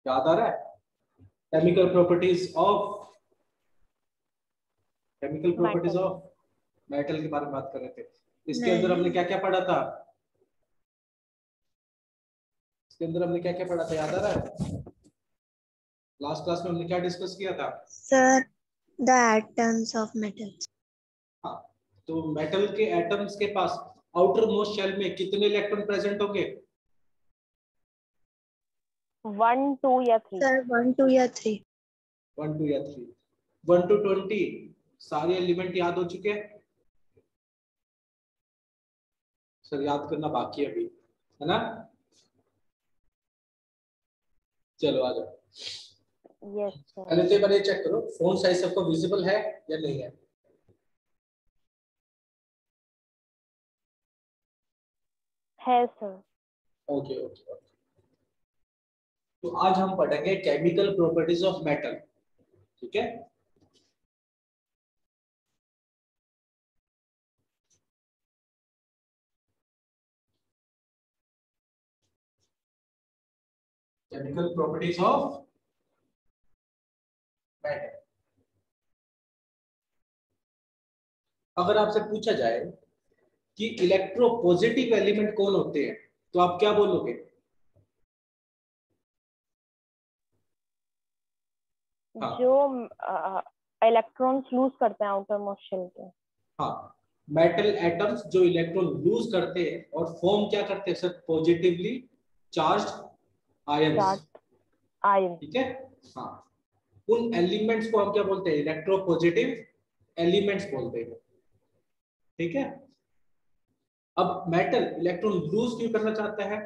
याद आ रहा है? केमिकल प्रॉपर्टीज ऑफ मेटल के बारे में बात कर रहे थे। इसके अंदर हमने क्या क्या पढ़ा था? इसके अंदर हमने क्या क्या पढ़ा था, याद आ रहा है? लास्ट क्लास में हमने क्या डिस्कस किया था? Sir the atoms of metals. हाँ, तो मेटल के एटम्स के पास आउटर मोस्ट शेल में कितने इलेक्ट्रॉन प्रेजेंट होंगे? 1 2 या 3। सर 1 2 या 3। 1 2 या 3। 1 to 20 सारे एलिमेंट याद हो चुके हैं? सर याद करना बाकी है अभी, है ना? चलो आ जाओ। Yes sir. पहले तो एक बार ये चेक करो फोन साइज सबको विजिबल है या नहीं है? है सर। Okay okay. तो आज हम पढ़ेंगे केमिकल प्रॉपर्टीज ऑफ मेटल, ठीक है? Chemical properties of metal. अगर आपसे पूछा जाए कि इलेक्ट्रोपॉजिटिव एलिमेंट कौन होते हैं, तो आप क्या बोलोगे? हाँ। जो इलेक्ट्रॉन्स लूज करते हैं आउटर मोस्ट शेल के। हाँ, मेटल एटम्स जो इलेक्ट्रॉन लूज करते हैं और फॉर्म क्या करते हैं sir? Positively charged ions, ion. ठीक है? हाँ, उन एलिमेंट्स को हम क्या बोलते हैं? इलेक्ट्रोपॉजिटिव एलिमेंट्स बोलते हैं, ठीक है? अब मेटल इलेक्ट्रॉन लूज क्यों करना चाहता है?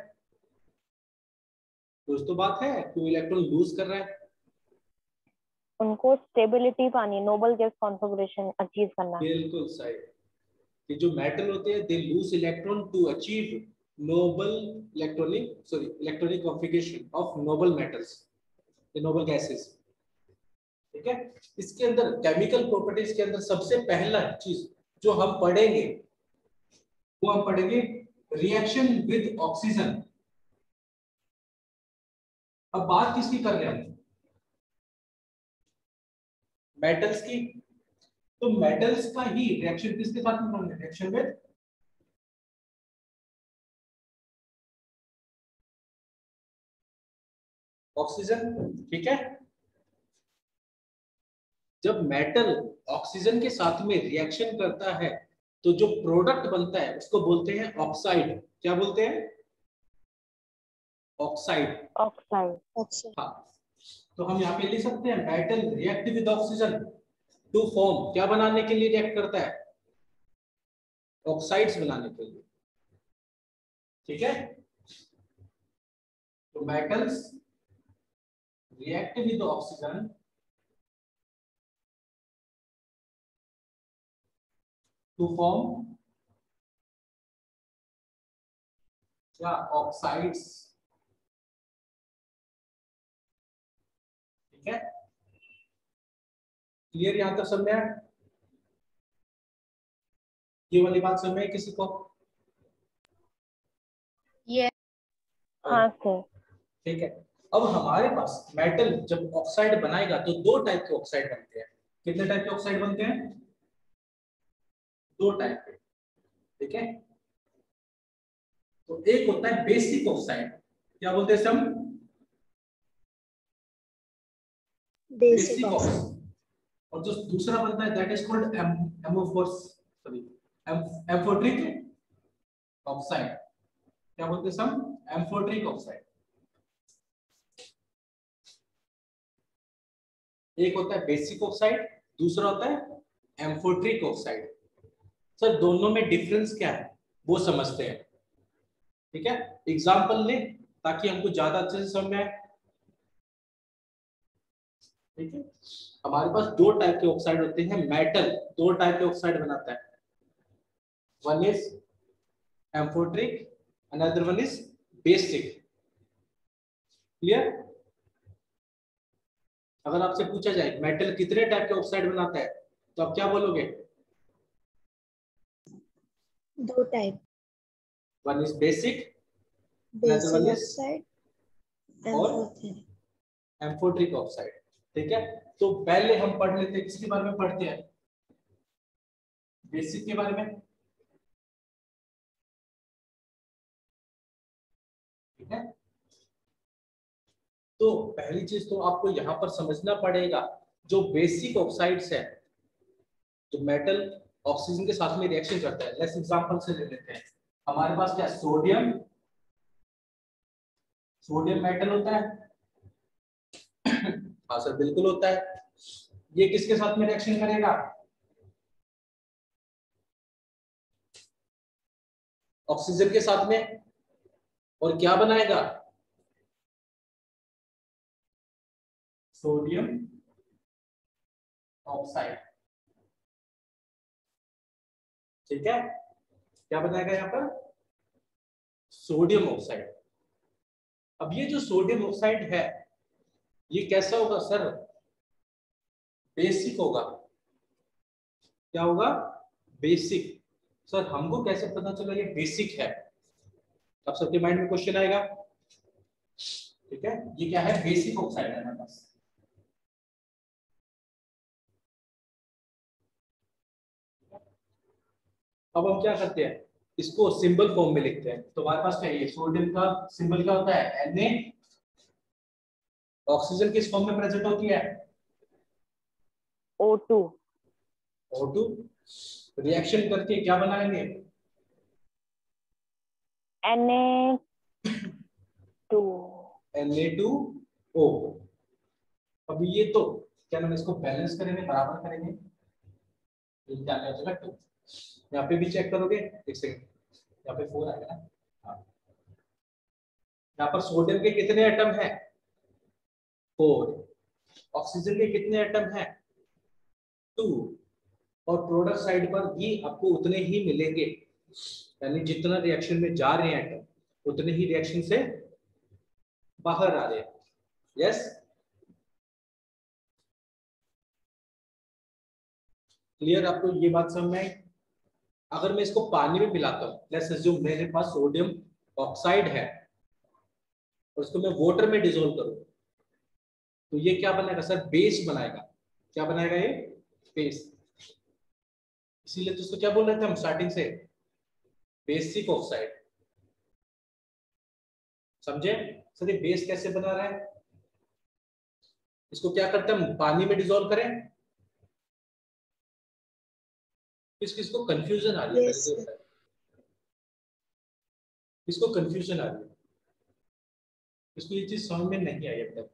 कुछ तो बात है क्यों इलेक्ट्रॉन लूज कर रहा है? उनको स्टेबिलिटी पानी, नोबल गैस कॉन्फ़िगरेशन अचीव करना है। बिल्कुल सही। कि जो मेटल होते हैं they lose electron to achieve electronic configuration of noble metals, the noble gases, ठीक है? इसके अंदर केमिकल प्रॉपर्टीज के अंदर सबसे पहला चीज जो हम पढ़ेंगे वो हम पढ़ेंगे रिएक्शन विद ऑक्सीजन। अब बात किसकी कर रहे हैं हम? मेटल्स की। तो मेटल्स का ही रिएक्शन किसके साथ में होंगे? रिएक्शन विद ऑक्सीजन, ठीक है? जब मेटल ऑक्सीजन के साथ में रिएक्शन करता है तो जो प्रोडक्ट बनता है उसको बोलते हैं ऑक्साइड। क्या बोलते हैं? ऑक्साइड। ऑक्साइड। हाँ, तो हम यहाँ पे लिख सकते हैं metal react with oxygen to form, क्या बनाने के लिए रिएक्ट करता है? ऑक्साइड्स बनाने के लिए, ठीक है? तो metals react with oxygen to form क्या? ऑक्साइड्स, ठीक है? क्लियर यहां तक समझ में आया? ये वाली बात समझ में आई किसी को? ये हाँ सर। ठीक है। अब हमारे पास मेटल जब ऑक्साइड बनाएगा तो दो टाइप के ऑक्साइड बनते हैं। कितने टाइप के ऑक्साइड बनते हैं? दो टाइप के, ठीक है? तो एक होता है बेसिक ऑक्साइड, क्या बोलते हैं हम? Basic oxide. और जो दूसरा बनता है that is called amphoteric oxide. क्या बोलते हैं हम? Amphoteric oxide. एक होता है बेसिक ऑक्साइड, दूसरा होता है एम्फोट्रिक ऑक्साइड। सर दोनों में डिफरेंस क्या है वो समझते हैं, ठीक है? एग्जांपल ले ताकि हमको ज्यादा अच्छे से समझ में आए, ठीक है? हमारे पास दो टाइप के ऑक्साइड होते हैं। मेटल दो टाइप के ऑक्साइड बनाता है, one is amphoteric, another one is basic. Clear? अगर आपसे पूछा जाए मेटल कितने टाइप के ऑक्साइड बनाता है तो आप क्या बोलोगे? दो type, one is basic, another basic one is oxide, और एम्फोट्रिक। Amphoteric oxide. ठीक है, तो पहले हम पढ़ लेते हैं, किसके बारे में पढ़ते हैं, बेसिक के बारे में। ठीक है, तो पहली चीज तो आपको यहां पर समझना पड़ेगा, जो बेसिक ऑक्साइड्स है, जो मेटल ऑक्सीजन के साथ में रिएक्शन करता है। लेट्स एग्जांपल से ले लेते हैं, हमारे पास क्या सोडियम, सोडियम मेटल होता है। हाँ सर बिल्कुल होता है। ये किसके साथ में रिएक्शन करेगा, ऑक्सीजन के साथ में, और क्या बनाएगा, सोडियम ऑक्साइड। ठीक है, क्या बनाएगा यहाँ पर, सोडियम ऑक्साइड। अब ये जो सोडियम ऑक्साइड है, ये कैसा होगा सर, बेसिक होगा। क्या होगा, बेसिक। सर हमको कैसे पता चला ये बेसिक है, अब सबके माइंड में क्वेश्चन आएगा। ठीक है, ये क्या है, बेसिक ऑक्साइड है हमारे पास। अब हम क्या करते हैं, इसको सिंबल फॉर्म में लिखते हैं। तो हमारे पास क्या है, सोडियम का सिंबल क्या होता है, Na। ऑक्सीजन किस फॉर्म में प्रेजेंट होती है, O2। O2। रिएक्शन करके क्या बनाएंगे, Na2। Na2O। अब ये तो क्या नाम, इसको बैलेंस करेंगे, बराबर करेंगे, ये क्या हो जाएगा 2। यहाँ पे भी चेक करोगे, एक सेकंड, यहाँ पे 4 आएगा ना। हाँ, यहाँ पर सोडियम के कितने एटम है, 4। ऑक्सीजन के कितने एटम है, 2। और प्रोडक्ट साइड पर भी आपको उतने ही मिलेंगे, यानी जितना रिएक्शन में जा रहे हैं एटम, उतने ही रिएक्शन से बाहर आ रहे हैं। यस, क्लियर आपको ये बात समझ में आई। अगर मैं इसको पानी में मिलाता हूँ, लेट्स अज्यूम मेरे पास सोडियम ऑक्साइड है और इसको मैं वाटर में डिसोल्व करूँ, तो ये क्या बनाएगा सर, बेस बनाएगा। क्या बनाएगा ये, बेस। इसीलिए तो इसको क्या बोल रहे थे हम स्टार्टिंग से, बेसिक ऑक्साइड। समझे सर, ये बेस कैसे बना रहा है, इसको क्या करते हैं हम, पानी में डिसोल्व करें। किसको कंफ्यूजन आ रही है, Yes, पहले sir. तो इसको कंफ्यूजन आ रही है, इसको ये चीज समझ में नहीं आई अब तक।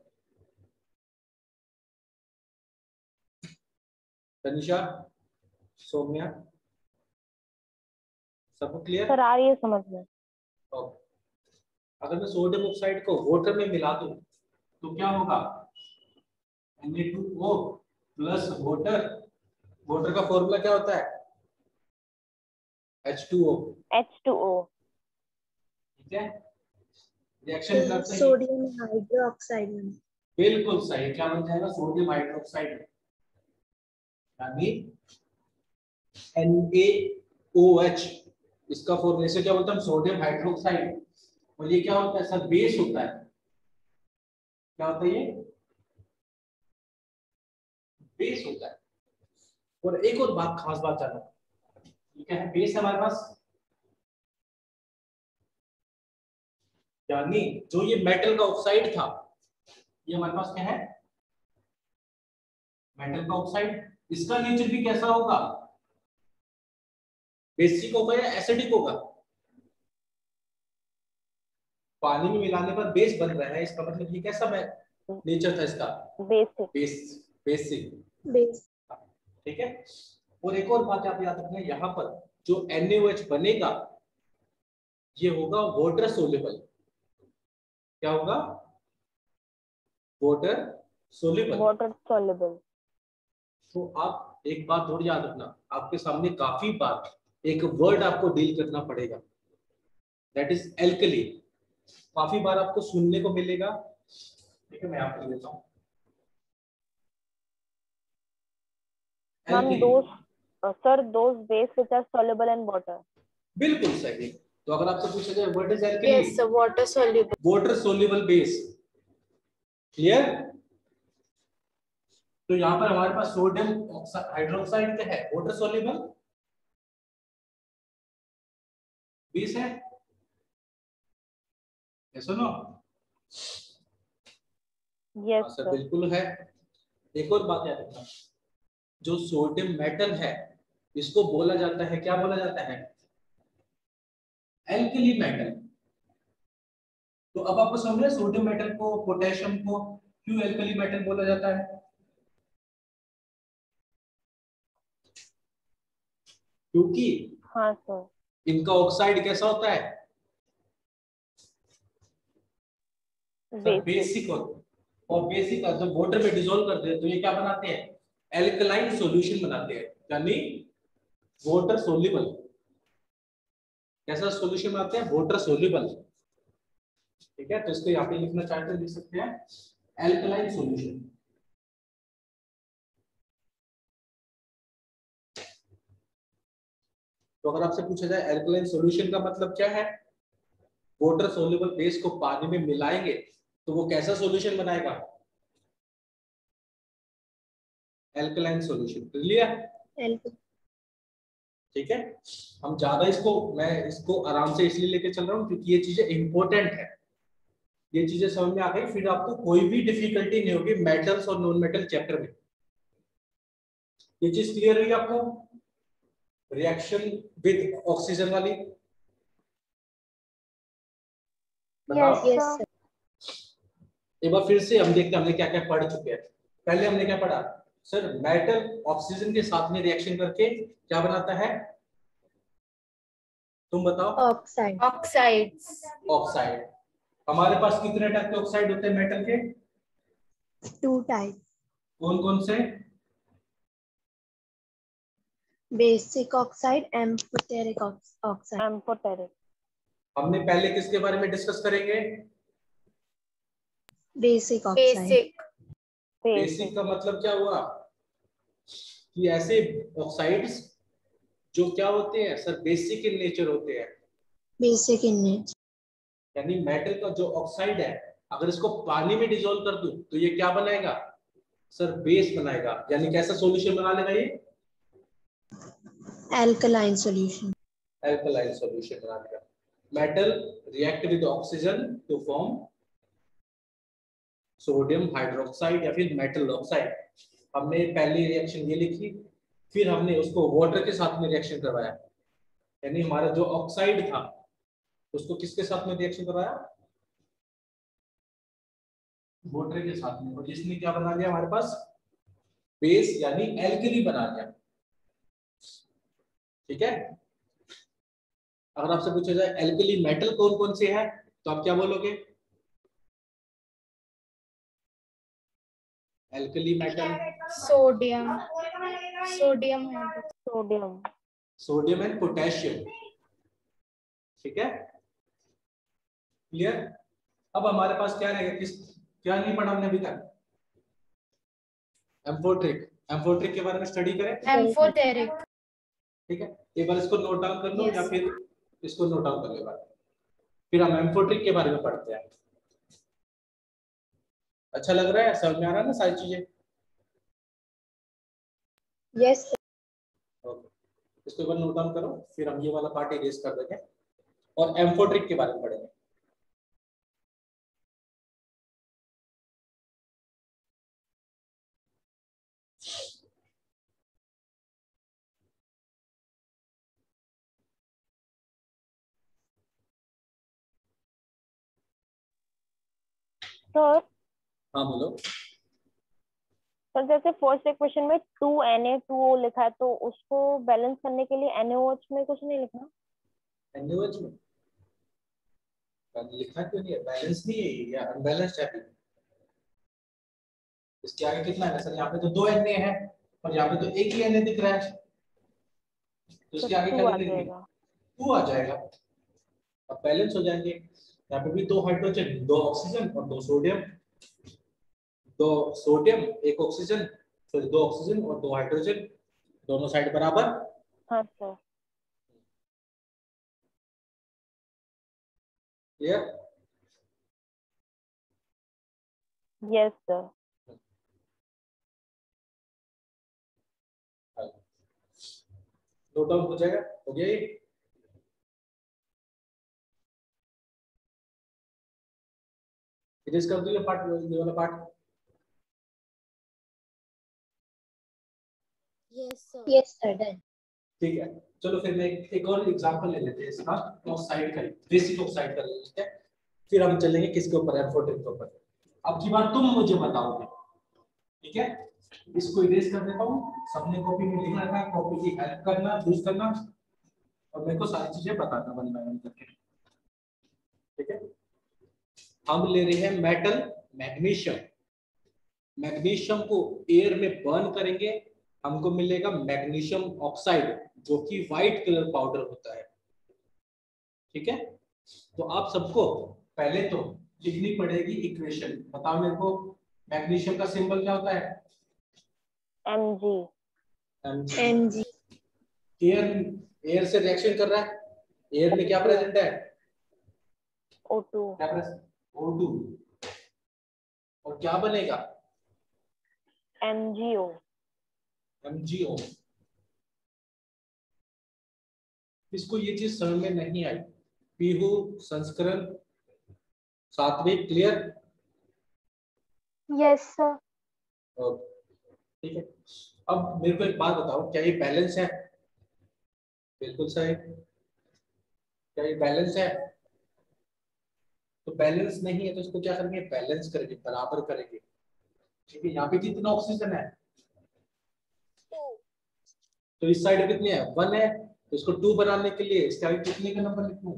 तनिषा, सौम्या, सबको क्लियर। सर आ रही है समझ में। ओके, अगर मैं सोडियम ऑक्साइड को वाटर में मिला दूं तो क्या होगा, Na2O प्लस वाटर। वाटर का फॉर्मूला क्या होता है, H2O। H2O। ठीक है, रिएक्शन तो करते ही सोडियम हाइड्रोक्साइड में बिल्कुल सही, क्या बन जाएगा, सोडियम हाइड्रोक्साइड, यानी NaOH। इसका फॉर्मूला से क्या बोलते हैं, सोडियम हाइड्रोक्साइड। और ये क्या होता है सर, बेस होता है। क्या होता है ये, बेस होता है। और एक और बात, खास बात जानना, ये क्या है, बेस है हमारे पास, यानी जो ये मेटल का ऑक्साइड था, ये हमारे पास क्या है, मेटल का ऑक्साइड। इसका नेचर भी कैसा होगा, बेसिक होगा या एसिडिक होगा। पानी में मिलाने पर बेस बन रहा है, इसका मतलब ये कैसा नेचर था इसका, बेसिक। बेसिक। बेस ठीक है, और एक और बात आप याद रखना, यहाँ पर जो NaOH बनेगा ये होगा वाटर सोल्यूबल। क्या होगा, वाटर सोल्यूबल। Water soluble. तो आप एक बात और याद रखना, आपके सामने काफी बार एक वर्ड आपको डील करना पड़ेगा, दैट इज एल्कली। काफी बार आपको सुनने को मिलेगा। ठीक है, मैं आपको देता हूँ ma'am sir those base which are soluble in water. बिल्कुल सही। तो अगर आपसे पूछा जाए what is alkali, yes, sir. Water soluble. Water soluble base. Clear. तो यहाँ पर हमारे पास सोडियम हाइड्रोक्साइड क्या है, वाटर सोल्यूबल बेस है, सुनो। यस हाँ सर सर। बिल्कुल है। एक और बात याद रखना, जो सोडियम मेटल है इसको बोला जाता है, क्या बोला जाता है, एल्कली मेटल। तो अब आपको समझ में सोडियम मेटल को, पोटेशियम को क्यों एल्कली मेटल बोला जाता है? क्योंकि हाँ सर। इनका ऑक्साइड कैसा होता है सर, बेसिक। बेसिक होता है। और बेसिक का जब वाटर में डिसॉल्व करते हैं तो ये क्या बनाते हैं, एल्कलाइन सॉल्यूशन बनाते हैं, यानी वाटर सोल्यूबल। कैसा सॉल्यूशन बनाते हैं, वाटर सोल्यूबल। ठीक है, तो इसको यहाँ पे लिखना चाहते हैं, लिख सकते हैं एल्कलाइन सॉल्यूशन। तो अगर आपसे पूछा जाए एल्कलाइन सॉल्यूशन का मतलब क्या है, वाटर सोल्यूबल बेस को पानी में मिलाएंगे तो वो कैसा सॉल्यूशन बनाएगा, एल्कलाइन सॉल्यूशन। क्लियर? Alk- ठीक है, हम ज्यादा इसको, मैं इसको आराम से इसलिए लेके चल रहा हूँ क्योंकि ये चीजें इंपॉर्टेंट है। ये चीजें समझ में आ गई, फिर आपको कोई भी डिफिकल्टी नहीं होगी मेटल्स और नॉन मेटल चैप्टर में। ये चीज क्लियर हुई आपको, रिएक्शन विद ऑक्सीजन वाली? बताओ। Yes yes, sir. sir. एक बार फिर से हम देखते हैं हमने क्या क्या पढ़ चुके हैं। पहले हमने क्या पढ़ा सर, मेटल ऑक्सीजन के साथ में रिएक्शन करके क्या बनाता है, तुम बताओ। Oxide. ऑक्साइड्स। ऑक्साइड। हमारे पास कितने टाइप के ऑक्साइड होते हैं मेटल के, 2 types. कौन कौन से? Basic oxide, amphoteric oxide. Amphoteric. हमने पहले किसके बारे में डिस्कस करेंगे, Basic oxide. बेसिक। बेसिक का मतलब क्या हुआ कि ऐसे ऑक्साइड्स जो क्या होते हैं सर, बेसिक इन नेचर होते हैं। Basic in nature. यानी मेटल का जो ऑक्साइड है अगर इसको पानी में डिसॉल्व कर दूं तो ये क्या बनाएगा सर, बेस बनाएगा। यानी कैसा सॉल्यूशन बना लेगा ये, Alkaline solution. एल्कलाइन सॉल्यूशन बना लेगा। Metal react with oxygen to form sodium hydroxide या फिर मेटल ऑक्साइड। हमने पहली रिएक्शन ये लिखी, फिर हमने उसको वाटर के साथ में रिएक्शन करवाया, यानी हमारा जो ऑक्साइड था उसको किसके साथ में रिएक्शन करवाया, वाटर के साथ में, और जिसने क्या बना दिया हमारे पास, बेस यानी एल्कली बना दिया। ठीक है, अगर आपसे पूछा जाए एल्कली मेटल कौन कौन से है तो आप क्या बोलोगे, एल्कली मेटल? सोडियम। सोडियम है। सोडियम। Sodium and potassium. ठीक है, क्लियर? अब हमारे पास क्या रहेगा, किस, क्या नहीं पढ़ा हमने अभी तक, एम्फोट्रिक। एम्फोट्रिक के बारे में स्टडी करें। एम्फोटेरिक। ठीक है, एक बार इसको नोट डाउन कर लो Yes. या फिर इसको नोट डाउन कर लो एक बार, फिर हम एम्फोट्रिक के बारे में पढ़ते हैं। अच्छा लग रहा है, समझ में आ रहा है ना सारी चीजें? Yes, sir. ओके, इसको एक बार नोट डाउन करो, फिर हम ये वाला पार्ट इरेज कर देंगे और एम्फोट्रिक के बारे में पढ़ेंगे। सर हाँ बोलो। सर जैसे फर्स्ट इक्वेशन में 2Na2O लिखा है तो उसको बैलेंस करने के लिए NaOH में कुछ नहीं लिखना? NaOH में लिखा क्यों नहीं है, बैलेंस नहीं है ये या अनबैलेंस्ड है अभी? इसके आगे कितना है सर, यहाँ पे तो 2 Na है और यहाँ पे तो एक ही Na दिख रहा है, तो तो इसके आगे 2 क्या आ लिखेंगे, जाएगा। 2 आ जाएगा। अब बैलेंस हो जाएंगे, यहाँ पे भी 2 हाइड्रोजन 2 ऑक्सीजन और 2 सोडियम, 2 सोडियम 1 ऑक्सीजन, फिर 2 ऑक्सीजन और 2 हाइड्रोजन, दोनों साइड बराबर। हाँ sir. Clear? Yes sir. Note down हो जाएगा, हो गया ये। इरेज कर दो ये पार्ट, ये वाला पार्ट। Yes, sir. Done. ठीक है, चलो फिर मैं एक और एग्जांपल ले लेते हैं इसका, ऑक्साइड का, बेसिक ऑक्साइड का ले लेते हैं, फिर हम चलेंगे किसके ऊपर, एम्फोटेरिक के ऊपर। अब की बार तुम मुझे बताओगे, ठीक है। इसको इरेज कर देता हूँ, सबने कॉपी में लिख रखा है, कॉपी की हेल्प करना, यूज करना, और मेरे को सारी चीजें बताना वन बाय वन करके, ठीक है। हम ले रहे हैं मेटल मैग्नीशियम। मैग्नीशियम को एयर में बर्न करेंगे, हमको मिलेगा मैग्नीशियम ऑक्साइड, जो कि व्हाइट कलर पाउडर होता है, ठीक है। तो आप सबको पहले तो लिखनी पड़ेगी इक्वेशन। बताओ मेरे को, मैग्नीशियम का सिंबल क्या होता है? Mg। Mg. एयर, एयर से रिएक्शन कर रहा है, एयर में क्या प्रेजेंट है? O2। क्या प्रेजेंट? O2। और क्या बनेगा? MgO। MgO। इसको ये चीज समझ में नहीं आई, पीहू संस्करण सात्विक, क्लियर? Yes sir. ठीक है। अब मेरे को एक बात बताओ, क्या ये बैलेंस है? बिल्कुल सही। क्या ये बैलेंस है? तो बैलेंस नहीं है तो इसको क्या करेंगे? बैलेंस करेंगे, बराबर करेंगे, ठीक है। यहाँ पे कितना ऑक्सीजन है? तो इस साइड कितनी है? 1 है, तो इसको 2 बनाने के लिए इसके आगे कितने का नंबर लिखूं?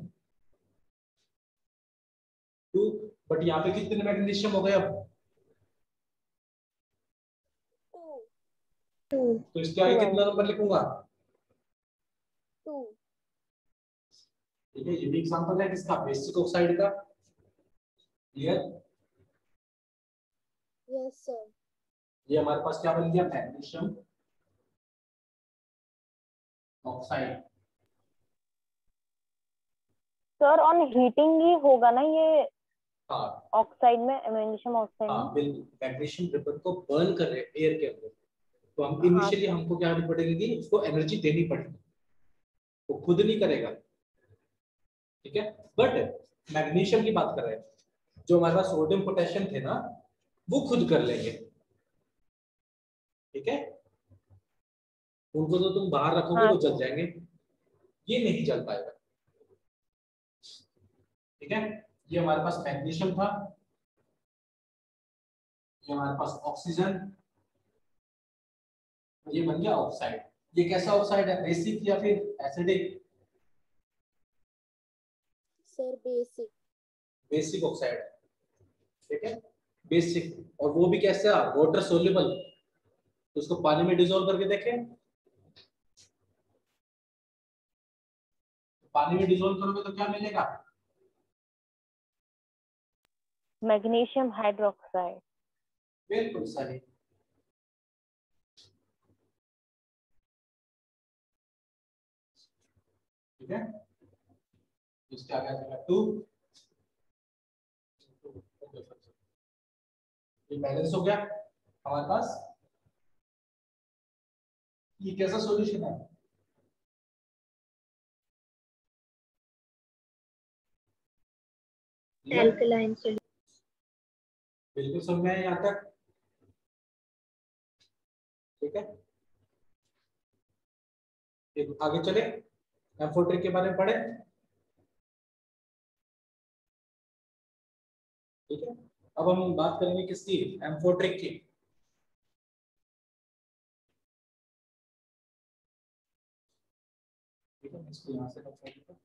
2। बट यहाँ पे कितने मैग्नीशियम हो गए अब? 2. तो इसके आगे कितना नंबर लिखूंगा? 2. ठीक है, ये भी एग्जांपल है किसका? बेसिक ऑक्साइड का, क्लियर? Yes, sir. ये हमारे पास क्या बन गया? Magnesium oxide. Sir on heating ही होगा ना ये हाँ ऑक्साइड में, मैग्नीशियम ऑक्साइड हाँ में? बिल्कुल, मैग्नीशियम रिबन को बर्न कर रहे हैं एयर के अंदर, तो हम हाँ। इनिशियली हमको क्या करनी पड़ेगी? उसको एनर्जी देनी पड़ेगी, वो खुद नहीं करेगा, ठीक है। बट मैग्नीशियम की बात कर रहे हैं, जो हमारे पास सोडियम पोटेशियम थे ना, वो खुद कर लेंगे, ठीक है। उनको तो तुम बाहर रखोगे हाँ वो जल सर। जाएंगे, ये नहीं जल पाएगा, ठीक है। ये हमारे पास मैग्नीशियम था, ये हमारे पास ऑक्सीजन, ये बन गया ऑक्साइड। ये कैसा ऑक्साइड है? बेसिक या फिर acidic? Sir, basic. Basic oxide, ठीक है, बेसिक। और वो भी कैसा? Water soluble. तो उसको पानी में डिसॉल्व करके देखें, पानी में डिसॉल्व करोगे तो क्या मिलेगा? Magnesium hydroxide. बिल्कुल सही। ठीक है, इसके आगे आ जाएगा 2। ये बैलेंस हो गया हमारे पास। ये कैसा सॉल्यूशन है? Alkaline solution. बिल्कुल समझ में आया यहाँ तक, ठीक है। एक आगे चले, एम्फोटेरिक के बारे में पढ़े, ठीक है। अब हम बात करेंगे किसकी? एम्फोटेरिक की। ठीक है, इसको यहाँ से कर देता हूँ।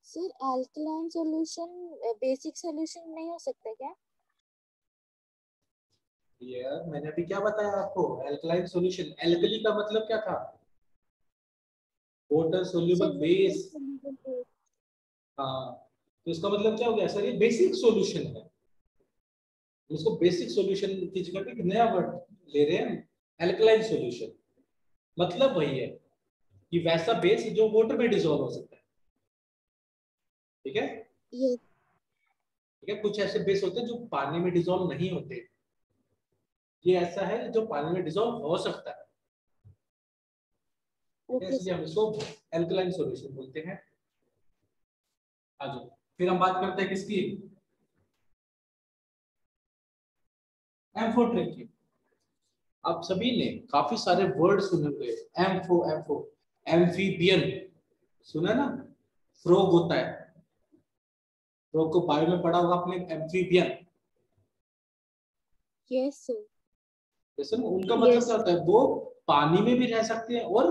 Sir, alkaline solution basic solution नहीं हो सकता क्या? यार मैंने अभी क्या बताया आपको? Alkaline solution. एल्कली का मतलब क्या था? Water soluble base. हाँ, तो इसका मतलब क्या हो गया सर? ये बेसिक सॉल्यूशन है, इसको बेसिक सॉल्यूशन की जगह पे एक नया वर्ड ले रहे हैं, एल्कलाइन सॉल्यूशन। मतलब वही है कि वैसा बेस जो वाटर में डिसॉल्व हो सकता है, ठीक है। ये ठीक है, कुछ ऐसे बेस होते हैं जो पानी में डिसॉल्व नहीं होते, ये ऐसा है जो पानी में डिसॉल्व हो सकता है, ओके इसलिए हम इसको एल्कलाइन सॉल्यूशन बोलते हैं। आ जाओ, फिर हम बात करते हैं किसकी, एम्फोटेरिक की। आप सभी ने काफी सारे वर्ड सुने होंगे, एम्फो एम्फो, एम्फीबियन सुना ना, फ्रॉग होता है, फ्रॉग को बायो में पढ़ा होगा आपने, एम्फीबियन। Yes sir. जैसे ना उनका मतलब Yes. क्या होता है, वो पानी में भी रह सकते हैं और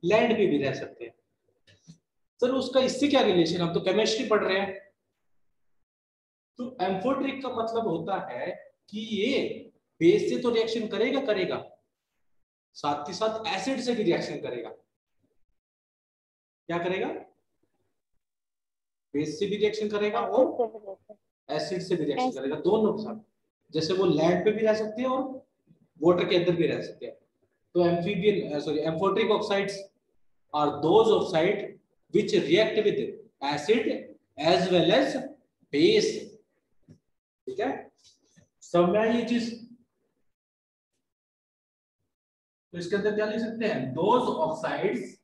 लैंड पे भी रह सकते हैं। सर उसका इससे क्या रिलेशन, हम तो केमिस्ट्री पढ़ रहे हैं। तो एम्फोटेरिक का मतलब होता है कि ये बेस से तो रिएक्शन करेगा करेगा, साथ ही साथ एसिड से भी रिएक्शन करेगा। क्या करेगा, बेस से भी रिएक्शन करेगा और एसिड से भी लेते एसिड से भी रिएक्शन Acid. करेगा, दोनों के साथ। जैसे वो लैंड पे भी रह सकते हैं और वाटर के अंदर भी रह सकते हैं। तो amphibian sorry amphoteric oxides are those oxide which react with acid as well as base. ठीक है, समझ में आई ये चीज। तो इसके अंदर क्या लिख सकते हैं, दोज ऑक्साइड्स,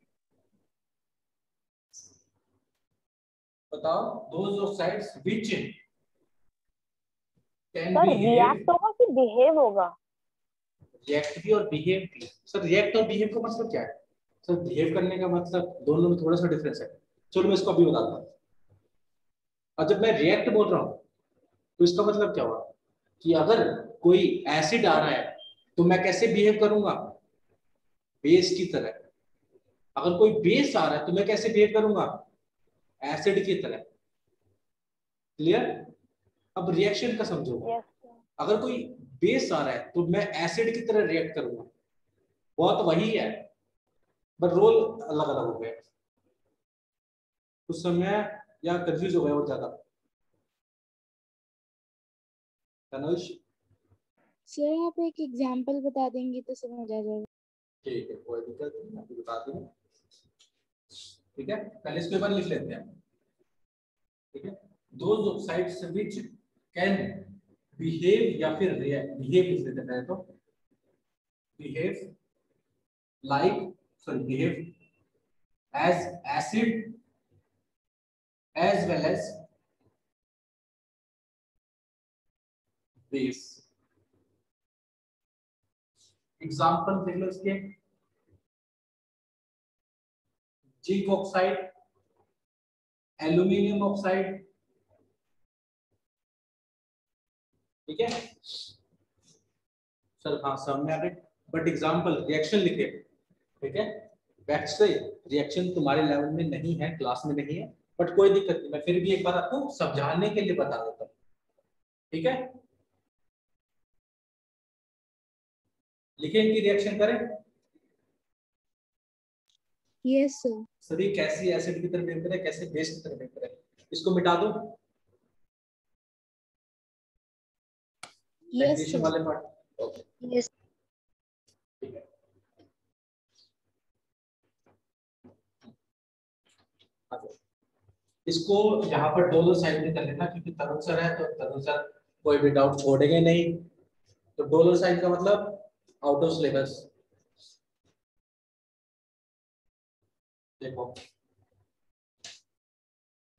बताओ, those oxides which can sir behave, react होगा कि बिहेव होगा? रिएक्ट भी और बिहेव भी। सर रिएक्ट और बिहेव का मतलब क्या है, सर बिहेव करने का मतलब दोनों में थोड़ा सा डिफरेंस है। चलो मैं इसको अभी बताता हूँ। और जब मैं रिएक्ट बोल रहा हूँ तो इसका मतलब क्या हुआ कि अगर कोई एसिड आ रहा है तो मैं कैसे बिहेव करूंगा, बेस की तरह। अगर कोई बेस आ रहा है तो मैं कैसे बिहेव करूंगा, एसिड की तरह। क्लियर। अब रिएक्शन का समझो, यस अगर कोई बेस आ रहा है तो मैं एसिड की तरह रिएक्ट करूंगा, बहुत वही है, पर रोल अलग अलग हो गए उस समय, या कंफ्यूज हो गए और ज्यादा। तनुष सर आप एक एग्जांपल बता देंगे तो समझ आ जाएगा। ठीक है, कोई दिक्कत नहीं, आपको बता दूंगा। ठीक है, पहले इसको एक बार लिख लेते हैं। ठीक है, those oxides which can behave, या फिर बिहेव लिख लेते हैं पहले तो, behave like, sorry behave as acid as well as base. Example देख लो इसके, जिंक ऑक्साइड, एल्यूमिनियम ऑक्साइड। ठीक है सर, हाँ समझ में आ गए, बट एग्जांपल रिएक्शन लिखे। ठीक है, वैसे से रिएक्शन तुम्हारे लेवल में नहीं है, क्लास में नहीं है, बट कोई दिक्कत नहीं, मैं फिर भी एक बार आपको समझाने के लिए बता देता हूँ। ठीक है, लिखे इनकी रिएक्शन करें। Yes sir. सभी कैसी एसिड की तरफ बिहेव करे, कैसे बेस की तरफ बिहेव करे, इसको मिटा दो, यस डेफिनेशन सर। वाले पार्ट। Okay yes. ठीक है, आ जाओ। इसको यहाँ पर दोनों साइड में कर लेना, क्योंकि तरुण सर है तो तरुण सर कोई भी डाउट छोड़ेंगे नहीं। तो डोलर साइन का मतलब आउट ऑफ सिलेबस। देखो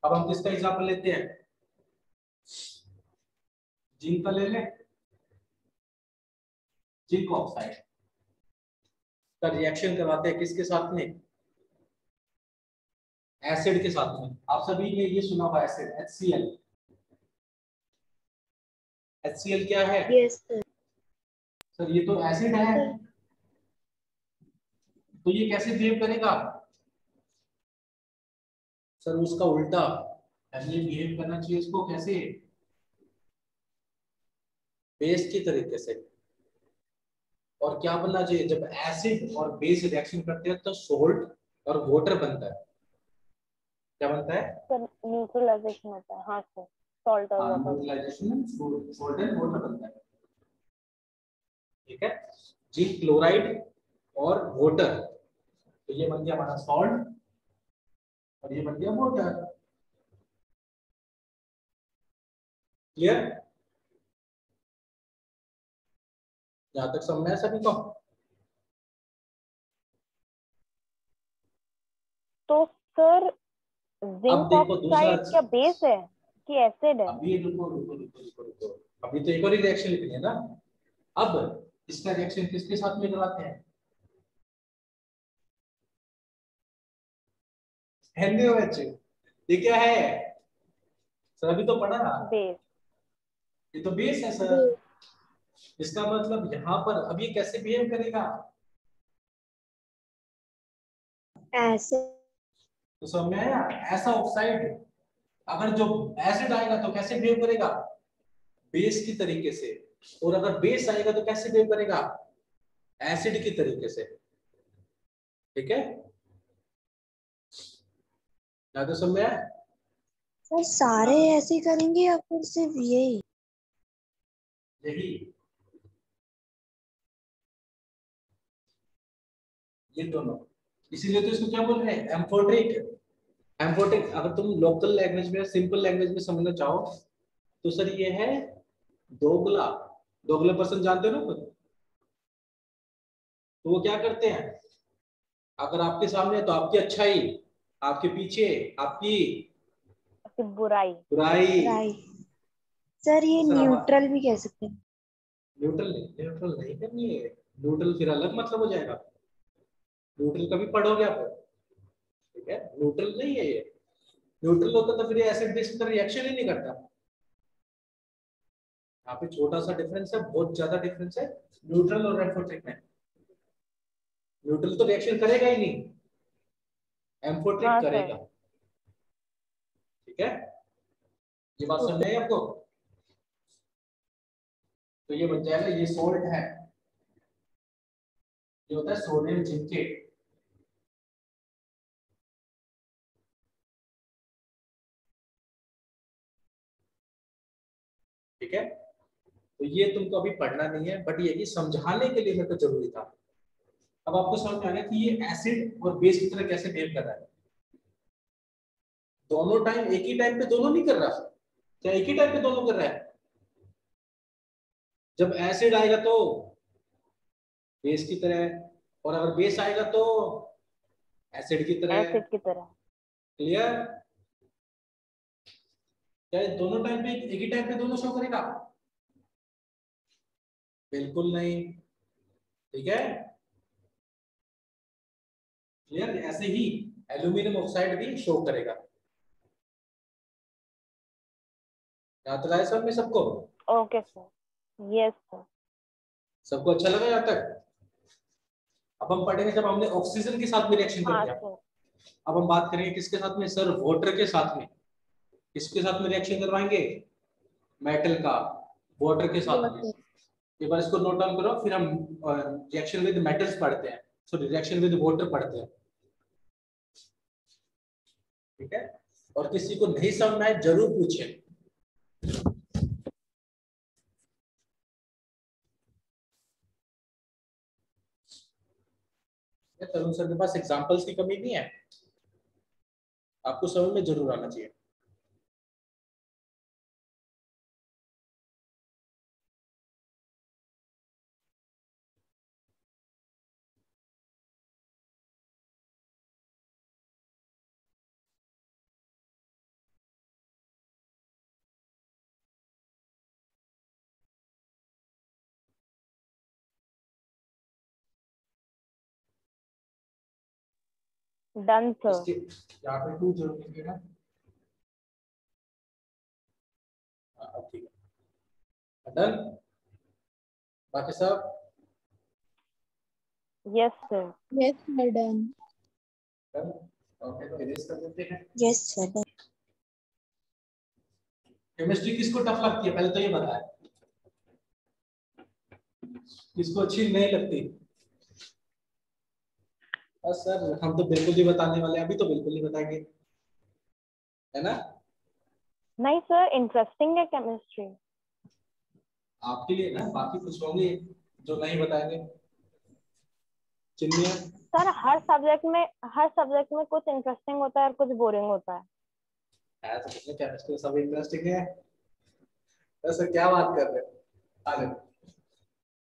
अब हम किसका एग्जांपल लेते हैं, जिंक का ले लें। जिंक ऑक्साइड का रिएक्शन करवाते हैं किसके साथ में, एसिड के साथ में। आप सभी ने ये सुना होगा एसिड, HCl। HCl क्या है यस सर। सर, ये तो एसिड है, सर तो ये कैसे बिहेव करेगा, सर उसका उल्टा, हमें बिहेव करना चाहिए इसको कैसे, बेस की तरीके से। और क्या बनना चाहिए, जब एसिड और बेस रिएक्शन करते हैं तो सोल्ट और वाटर बनता है। क्या बनता है, सर, न्यूट्रलाइजेशन होता है। हाँ सर, सॉल्ट और वाटर। न्यूट्रलाइजेशन में सोल्ट एंड वाटर बनता है। ठीक है, जिंक क्लोराइड और वाटर, तो ये बन गया हमारा सॉल्ट और ये बन गया वाटर। क्लियर। यहाँ तक समझ में है सभी को? तो सर अब जिंक देखो दूसरा, ऑक्साइड क्या बेस है कि एसिड है? अभी रुको रुको रुको रुको रुको, अभी तो एक और रिएक्शन लिखनी है ना। अब इसका रिएक्शन किसके साथ में करवाते हैं? NaOH। ये क्या है सर? अभी तो पढ़ा, बेस। ये तो बेस है सर। इसका मतलब यहाँ पर अब ये कैसे बिहेव करेगा? ऐसे तो समझ में आया? ऐसा ऑक्साइड अगर जो एसिड आएगा तो कैसे बिहेव करेगा? बेस की तरीके से। और अगर बेस आएगा तो कैसे बिहेव करेगा? एसिड की तरीके से। ठीक है, या तो समझ में आया? सर सारे ऐसे करेंगे या फिर सिर्फ यही? यही, ये दोनों। इसीलिए तो इसको क्या बोल रहे हैं? एम्फोटेरिक। एम्फोटेरिक अगर तुम लोकल लैंग्वेज में, सिंपल लैंग्वेज में समझना चाहो तो सर ये है दोगला। दोगला पर्सन जानते हो ना खुद? तो वो क्या करते हैं, अगर आपके सामने है तो आपकी अच्छाई, आपके पीछे आपकी बुराई। बुराई। राइट सर, ये सर न्यूट्रल भी कह सकते हैं। न्यूट्रल नहीं, न्यूट्रल नहीं करनी है। न्यूट्रल फिर अलग मतलब हो जाएगा। न्यूट्रल कभी पढ़ोगे आप? ठीक है, न्यूट्रल नहीं है ये। न्यूट्रल होता तो फिर एसिड बेस का रिएक्शन ही नहीं करता। यहाँ पे छोटा सा डिफरेंस है, बहुत ज्यादा डिफरेंस है न्यूट्रल और एम्फोटेरिक में। न्यूट्रल तो रिएक्शन करेगा ही नहीं, एम्फोटेरिक हाँ करेगा। सर। ठीक है, ये बात समझ में आई आपको? तो ये बन जाएगा, ये सोल्ट है, ये होता है सोडियम जिंकेट। ठीक है, तो ये तुमको अभी पढ़ना नहीं है, बट ये कि समझाने के लिए मेरे को जरूरी था। अब आपको समझ में आ गया कि ये एसिड और बेस की तरह कैसे बिहेव कर रहा है। दोनों टाइम एक ही टाइम पे दोनों नहीं कर रहा, क्या एक ही टाइम पे दोनों कर रहा है? जब एसिड आएगा तो बेस की तरह, और अगर बेस आएगा तो एसिड की तरह। एसिड की तरह। क्लियर? क्या ये दोनों टाइम पे एक ही टाइम पे दोनों शो करेगा? बिल्कुल नहीं। ठीक है, क्लियर? ऐसे ही एल्यूमिनियम ऑक्साइड भी शो करेगा। याद रहा है सब में सबको? Okay sir. Yes sir. सबको अच्छा लगा यहाँ तक? अब हम पढ़ेंगे जब हमने ऑक्सीजन के साथ में रिएक्शन कर हाँ दिया। सर। अब हम बात करेंगे किसके साथ में सर? वाटर के साथ में। किसके साथ में रिएक्शन करवाएंगे? मेटल का वाटर के साथ में। वाटर। एक बार इसको नोट डाउन करो, फिर हम रिएक्शन विद मेटल्स पढ़ते हैं, सॉरी रिएक्शन विद वाटर पढ़ते हैं। ठीक है, और किसी को नहीं समझ में आए जरूर पूछे। तरुण सर के पास एग्जांपल्स की कमी नहीं है, आपको समझ में जरूर आना चाहिए। Done sir. इसके यहाँ पे 2 जरूर लिखिएगा। अब ठीक है, डन। बाकी सब yes sir. Yes sir, done. Done. Okay, तो इरेज कर देते हैं। Yes sir, done. केमिस्ट्री किसको टफ लगती है पहले तो ये बताएं, किसको अच्छी नहीं लगती? बस सर हम तो बिल्कुल ही बताने वाले हैं, अभी तो बिल्कुल नहीं बताएंगे, है ना? नहीं सर, इंटरेस्टिंग है केमिस्ट्री। आपके लिए ना, बाकी कुछ होंगे जो नहीं बताएंगे। चिन्ह सर हर सब्जेक्ट में कुछ इंटरेस्टिंग होता है और कुछ बोरिंग होता है। है तो कितने केमिस्ट्री सब इंटरेस्टिंग है। सर क्या बात कर रहे हैं? आगे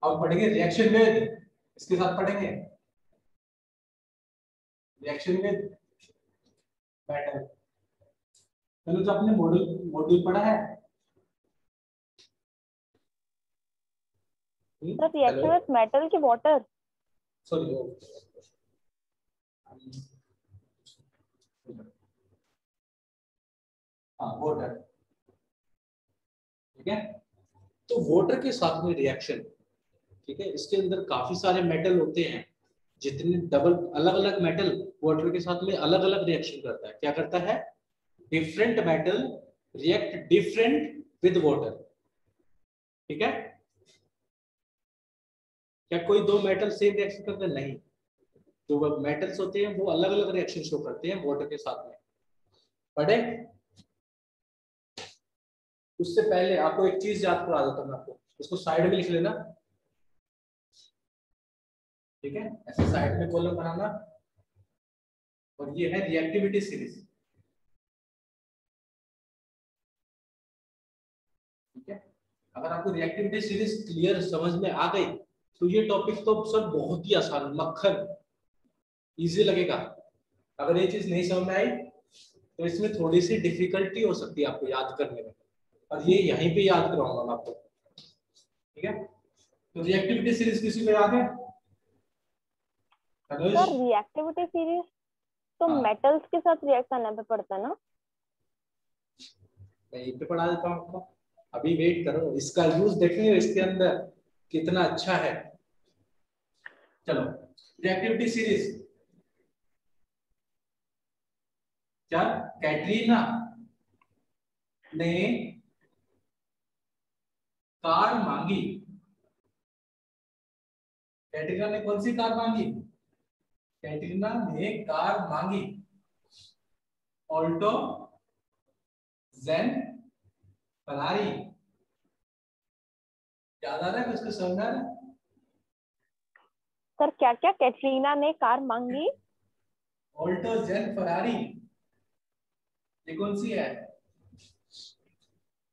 अब पढ़ेंगे रिएक्शन विद, इसके साथ पढ़ेंगे रिएक्शन विद मेटल। चलो, जो आपने मॉड्यूल मॉड्यूल पढ़ा है। सर रिएक्शन विद मेटल की वाटर। सॉरी, हाँ वाटर, ठीक है। तो वाटर के साथ में रिएक्शन, ठीक है, इसके अंदर काफी सारे मेटल होते हैं, जितने डबल अलग अलग मेटल वाटर के साथ में अलग अलग रिएक्शन करता है। क्या करता है? Different metal react different with water, ठीक है। क्या कोई दो मेटल सेम रिएक्शन करते हैं? नहीं, जो मेटल्स होते हैं वो अलग अलग रिएक्शन शो करते हैं वाटर के साथ में। पढ़े? उससे पहले आपको एक चीज याद करा देता हूं मैं आपको, इसको साइड में लिख लेना, ठीक है, ऐसे साइड में कॉलम बनाना। और ये है रिएक्टिविटी सीरीज, ठीक है। अगर आपको रिएक्टिविटी सीरीज क्लियर समझ में आ गई तो ये टॉपिक तो सर बहुत ही आसान, मक्खन, इजी लगेगा। अगर ये चीज नहीं समझ में आई तो इसमें थोड़ी सी डिफिकल्टी हो सकती है आपको याद करने में, और ये यहीं पे याद कराऊंगा मैं आपको, ठीक है। तो रिएक्टिविटी सीरीज किसी को याद है? सर रिएक्टिविटी सीरीज तो मेटल्स के साथ रिएक्ट करने पे पड़ता है ना? मैं यहीं पे पढ़ा देता हूँ आपको, अभी वेट करो, इसका यूज देखेंगे इसके अंदर कितना अच्छा है। चलो, रिएक्टिविटी सीरीज, क्या कैटरीना ने कार मांगी? कैटरीना ने कौन सी कार मांगी? कैटरीना ने कार मांगी ऑल्टो, जेन, फरारी। याद आ रहा है? कुछ समझ आ रहा है? सर क्या क्या कैटरीना ने कार मांगी? ऑल्टो, जेन, फरारी। ये कौन सी है?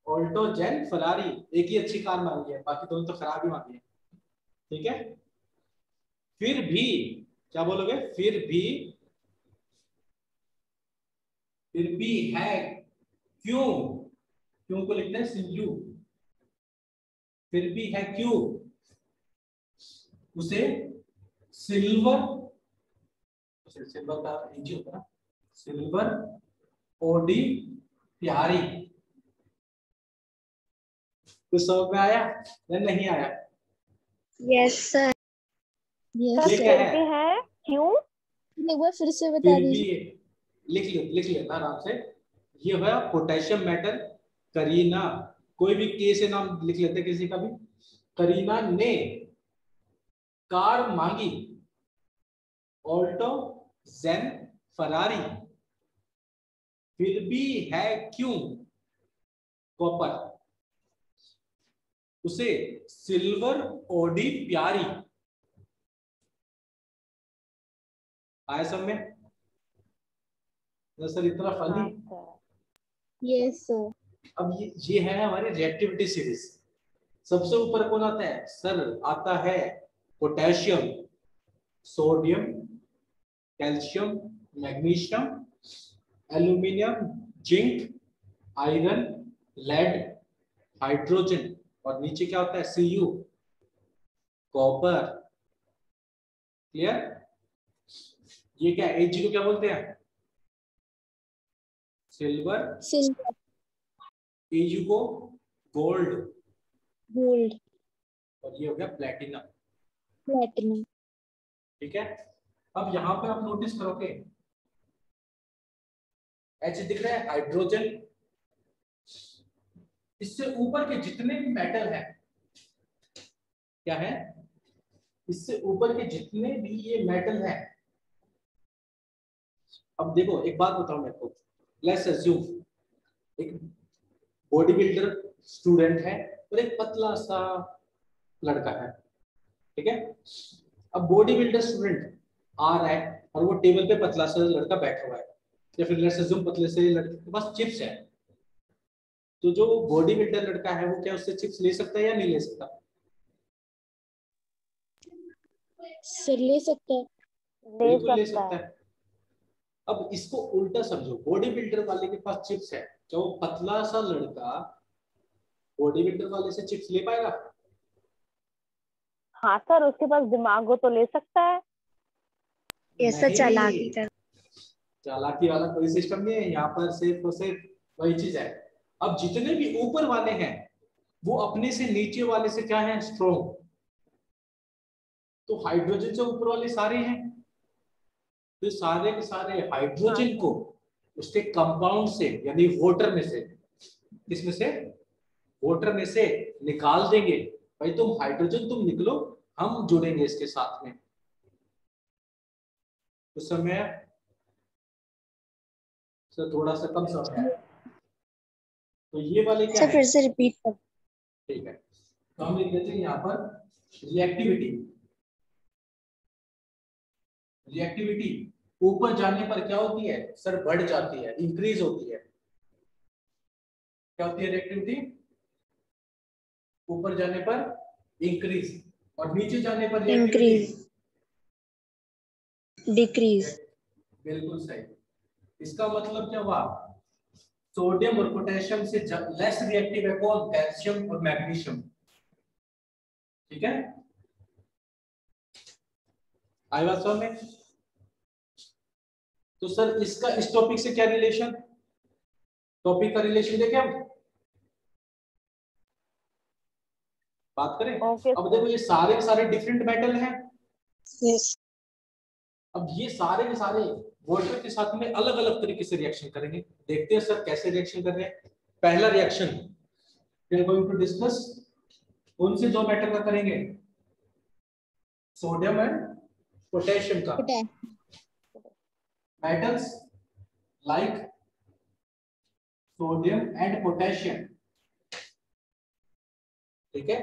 ऑल्टो, जेन, फरारी। एक ही अच्छी कार मांगी है, बाकी दोनों तो खराब ही मांगी है, ठीक है। फिर भी, क्या बोलोगे? फिर भी है क्यों? क्यों को लिखते हैं सिंयू। फिर भी है क्यों उसे सिल्वर, सिल्वर का इजी होता है, सिल्वर ओडी प्यारी। कुछ समझ में आया या नहीं आया? Yes sir. सर ये यस क्या फिर है? भी है क्यों? एक बार फिर से बता फिर भी, दीजिए। लिख लेना आराम से। ये है पोटेशियम मेटल। करीना, कोई भी के से नाम लिख लेते किसी का भी। करीना ने कार मांगी ऑल्टो, जेन, फरारी। फिर भी है क्यों कॉपर उसे सिल्वर ओडी प्यारी। आया सब में? सर इतना फनी। हाँ सर। Yes sir. अब ये है हमारी रिएक्टिविटी सीरीज। सबसे ऊपर कौन आता है सर? आता है potassium, sodium, calcium, magnesium, aluminium, zinc, iron, lead, hydrogen, और नीचे क्या होता है? Cu, copper. क्लियर? ये क्या Ag को क्या बोलते हैं? सिल्वर। सिल्वर, Ag को गोल्ड, गोल्ड, और ये हो गया प्लेटिनम, प्लेटिनम। ठीक है। अब यहाँ पे आप नोटिस करोगे H दिख रहा है, हाइड्रोजन। इससे ऊपर के जितने भी मेटल हैं, क्या है? इससे ऊपर के जितने भी ये मेटल हैं, अब देखो एक बात बताऊं मैं आपको। लेट्स अज्यूम एक बॉडी बिल्डर स्टूडेंट है और एक पतला सा लड़का है, ठीक है। अब बॉडी बिल्डर स्टूडेंट आ रहा है और वो टेबल पे पतला सा लड़का बैठा हुआ है, या फिर लेट्स अज्यूम पतले से लड़के के पास चिप्स है। तो जो बॉडी बिल्डर लड़का है वो क्या उससे चिप्स ले सकता है या नहीं ले सकता? सर ले सकता है। बिल्कुल ले सकता सकता है। है। अब इसको उल्टा समझो, बॉडी बिल्डर वाले के पास चिप्स है, क्या वो पतला सा लड़का बॉडी बिल्डर वाले से चिप्स ले पाएगा? हाँ सर, उसके पास दिमाग हो तो ले सकता है। ये सर चालाकी नहीं, कर। चालाकी वाला कोई सिस्टम नहीं है यहाँ पर, सिर्फ और सिर्फ वही चीज है। अब जितने भी ऊपर वाले हैं वो अपने से नीचे वाले से क्या है, स्ट्रॉन्ग। तो हाइड्रोजन से ऊपर वाले सारे हैं, तो सारे के सारे हाँ हाइड्रोजन सर। को उसके कंपाउंड से यानी वाटर में से, किसमें से, वाटर में से निकाल देंगे। भाई तुम हाइड्रोजन तुम निकलो, हम जुड़ेंगे इसके साथ में। उस समय सर थोड़ा सा कम समय है, तो ये वाले क्या सर है, फिर से रिपीट कर। ठीक है। तो हम लिख देते हैं यहाँ पर रिएक्टिविटी। रिएक्टिविटी ऊपर जाने पर क्या होती है सर, बढ़ जाती है, इंक्रीज होती है। क्या होती है रिएक्टिविटी? ऊपर जाने पर इंक्रीज, और नीचे जाने पर रिएक्टिविटी इंक्रीज, डिक्रीज। बिल्कुल सही। इसका मतलब क्या हुआ, सोडियम और पोटेशियम से लेस रिएक्टिव है कौन, कैल्शियम और मैग्नीशियम। ठीक है, आई बात समझ में? तो सर इसका इस टॉपिक से क्या रिलेशन, टॉपिक का रिलेशन देखें हम, बात करें। ओके अब सर। देखो ये सारे के सारे डिफरेंट मेटल हैं। यस। अब ये सारे के सारे वाटर के साथ में अलग अलग तरीके से रिएक्शन करेंगे। देखते हैं सर कैसे रिएक्शन कर रहे हैं। पहला reaction we are going to discuss, कौन से दो मेटल का करेंगे, सोडियम एंड पोटेशियम का। Metals like sodium and potassium, ठीक है,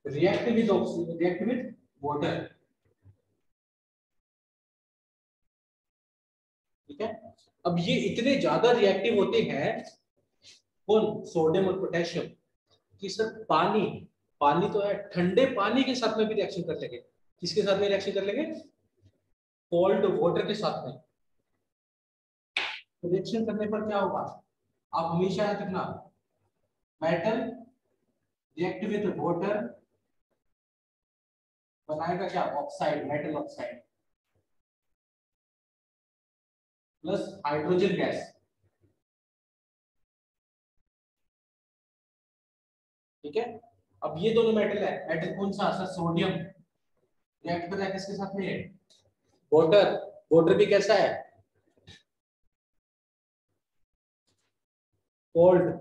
react with oxygen, react with water. ठीक है, अब ये इतने ज्यादा रिएक्टिव होते हैं कौन, सोडियम और पोटेशियम, कि सर पानी, पानी तो है, ठंडे पानी के साथ में भी रिएक्शन कर लेंगे। किसके साथ में रिएक्शन कर लेंगे, कोल्ड वाटर के साथ में। रिएक्शन करने पर क्या होगा, आप हमेशा याद रखना, मेटल रिएक्ट विद वाटर बनाएगा क्या, oxide, metal oxide plus hydrogen gas. ठीक है, अब ये दोनों मेटल है, मेटल कौन सा सर, सोडियम रिएक्ट कर रहा है किसके साथ में, वाटर। वाटर भी कैसा है, कोल्ड।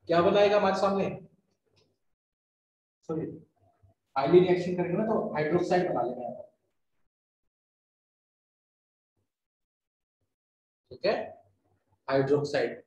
क्या बनाएगा हमारे सामने, सॉरी हाईली रिएक्शन करेंगे ना तो हाइड्रोक्साइड बना लेगा। ठीक है, हाइड्रोक्साइड।